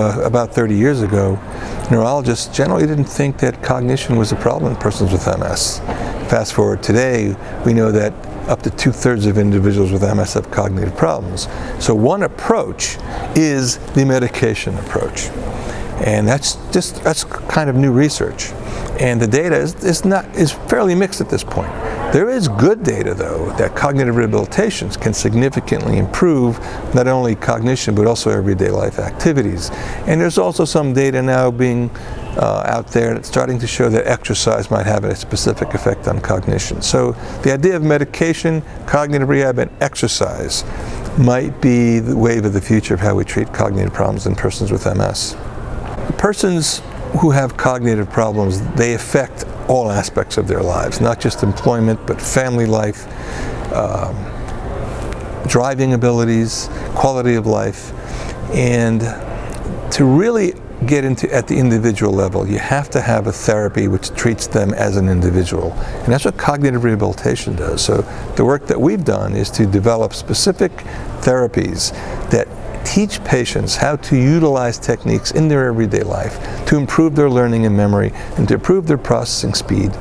About 30 years ago, neurologists generally didn't think that cognition was a problem in persons with MS. Fast forward today, we know that up to 2/3 of individuals with MS have cognitive problems. So one approach is the medication approach. And that's kind of new research. And the data is fairly mixed at this point. There is good data, though, that cognitive rehabilitation can significantly improve not only cognition but also everyday life activities. And there's also some data now being out there that's starting to show that exercise might have a specific effect on cognition. So the idea of medication, cognitive rehab, and exercise might be the wave of the future of how we treat cognitive problems in persons with MS. Persons who have cognitive problems, they affect all aspects of their lives, not just employment, but family life, driving abilities, quality of life. And to really get into at the individual level, you have to have a therapy which treats them as an individual. And that's what cognitive rehabilitation does. So the work that we've done is to develop specific therapies that teach patients how to utilize techniques in their everyday life to improve their learning and memory and to improve their processing speed,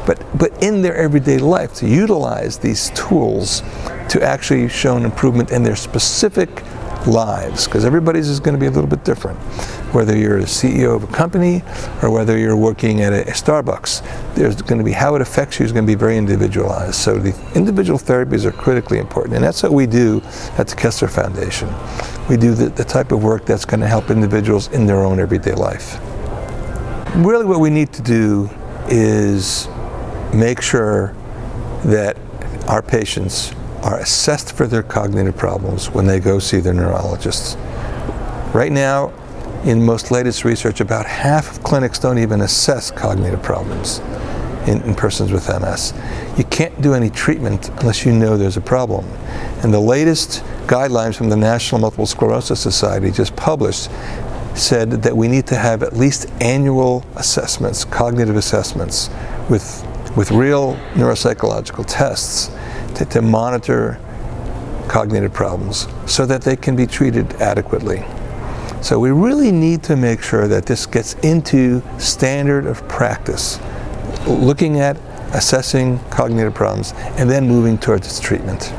but in their everyday life to utilize these tools to actually show an improvement in their specific lives, because everybody's is going to be a little bit different. Whether you're a CEO of a company or whether you're working at a Starbucks, there's going to be how it affects you is going to be very individualized. So the individual therapies are critically important, and that's what we do at the Kessler Foundation. We do the type of work that's going to help individuals in their own everyday life. Really what we need to do is make sure that our patients are assessed for their cognitive problems when they go see their neurologists. Right now, in most latest research, about half of clinics don't even assess cognitive problems in persons with MS. You can't do any treatment unless you know there's a problem. And the latest guidelines from the National Multiple Sclerosis Society just published said that we need to have at least annual assessments, cognitive assessments, with real neuropsychological tests to monitor cognitive problems so that they can be treated adequately. So we really need to make sure that this gets into standard of practice, looking at assessing cognitive problems and then moving towards its treatment.